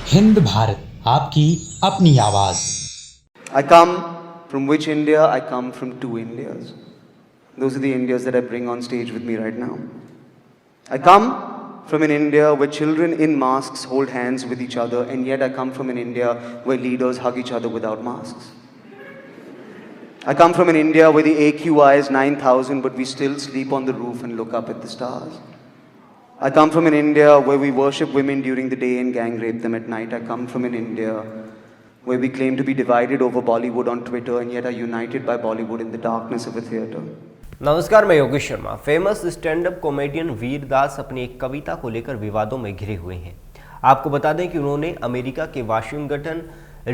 हिंद भारत, आपकी अपनी आवाज। I come from which India? I come from two Indias. Those are the Indias that I bring on stage with me right now. I come from an India where children in masks hold hands with each other, and yet I come from an India where leaders hug each other without masks. I come from an India where the AQI is 9,000, but we still sleep on the roof and look up at the stars. I come from an India where we worship women during the day and gang rape them at night. I come from an India where we claim to be divided over Bollywood on Twitter and yet are united by Bollywood in the darkness of a theatre. नमस्कार, मैं Yogesh Sharma. Famous stand up comedian Vir Das अपनी एक कविता को लेकर विवादों में घिरे हुए हैं। आपको बता दें कि उन्होंने अमेरिका के वाशिंगटन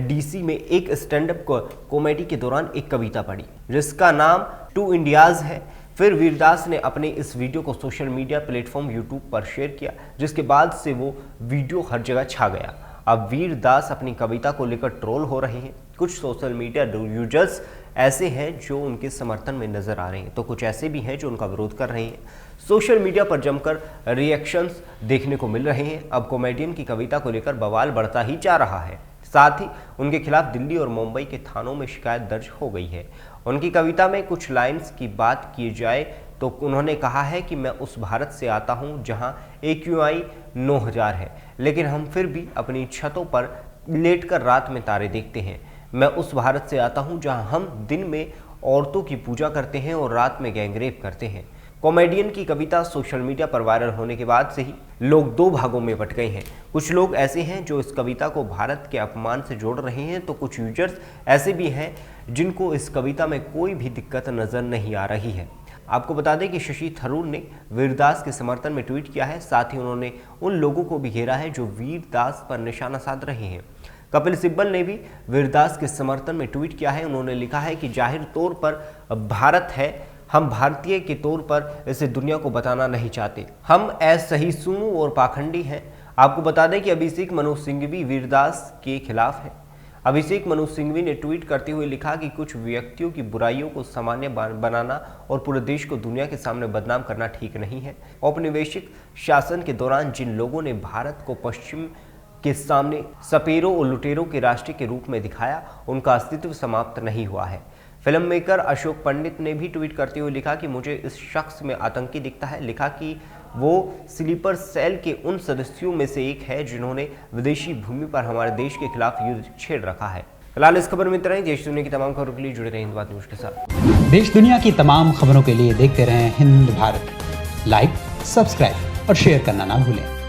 डीसी में एक स्टैंड अप कॉमेडी के दौरान एक कविता पढ़ी जिसका नाम टू इंडियाज है। फिर वीरदास ने अपने इस वीडियो को सोशल मीडिया प्लेटफॉर्म यूट्यूब पर शेयर किया, जिसके बाद से वो वीडियो हर जगह छा गया। अब वीरदास अपनी कविता को लेकर ट्रोल हो रहे हैं। कुछ सोशल मीडिया यूजर्स ऐसे हैं जो उनके समर्थन में नजर आ रहे हैं, तो कुछ ऐसे भी हैं जो उनका विरोध कर रहे हैं। सोशल मीडिया पर जमकर रिएक्शंस देखने को मिल रहे हैं। अब कॉमेडियन की कविता को लेकर बवाल बढ़ता ही जा रहा है। साथ ही उनके खिलाफ दिल्ली और मुंबई के थानों में शिकायत दर्ज हो गई है। उनकी कविता में कुछ लाइंस की बात की जाए तो उन्होंने कहा है कि मैं उस भारत से आता हूं जहां AQI 9000 है, लेकिन हम फिर भी अपनी छतों पर लेटकर रात में तारे देखते हैं। मैं उस भारत से आता हूं जहां हम दिन में औरतों की पूजा करते हैं और रात में गैंगरेप करते हैं। कॉमेडियन की कविता सोशल मीडिया पर वायरल होने के बाद से ही लोग दो भागों में बंट गए हैं। कुछ लोग ऐसे हैं जो इस कविता को भारत के अपमान से जोड़ रहे हैं, तो कुछ यूजर्स ऐसे भी हैं जिनको इस कविता में कोई भी दिक्कत नजर नहीं आ रही है। आपको बता दें कि शशि थरूर ने वीरदास के समर्थन में ट्वीट किया है। साथ ही उन्होंने उन लोगों को भी घेरा है जो वीरदास पर निशाना साध रहे हैं। कपिल सिब्बल ने भी वीरदास के समर्थन में ट्वीट किया है। उन्होंने लिखा है कि जाहिर तौर पर भारत है, हम भारतीय के तौर पर इसे दुनिया को बताना नहीं चाहते। हम असहिष्णु और पाखंडी हैं। आपको बता दें कि अभिषेक मनु सिंघवी वीरदास के खिलाफ है। अभिषेक मनु सिंघवी ने ट्वीट करते हुए लिखा कि कुछ व्यक्तियों की बुराइयों को सामान्य बनाना और पूरे देश को दुनिया के सामने बदनाम करना ठीक नहीं है। औपनिवेशिक शासन के दौरान जिन लोगों ने भारत को पश्चिम के सामने सपेरों और लुटेरों के राष्ट्र के रूप में दिखाया, उनका अस्तित्व समाप्त नहीं हुआ है। फिल्म मेकर अशोक पंडित ने भी ट्वीट करते हुए लिखा कि मुझे इस शख्स में आतंकी दिखता है। लिखा कि वो स्लीपर सेल के उन सदस्यों में से एक है जिन्होंने विदेशी भूमि पर हमारे देश के खिलाफ युद्ध छेड़ रखा है। फिलहाल इस खबर में इतना ही। देश दुनिया की तमाम खबरों के लिए जुड़े रहें हिंद भारत न्यूज के साथ। देश दुनिया की तमाम खबरों के लिए देखते रहें हिंद भारत। लाइक, सब्सक्राइब और शेयर करना ना भूलें।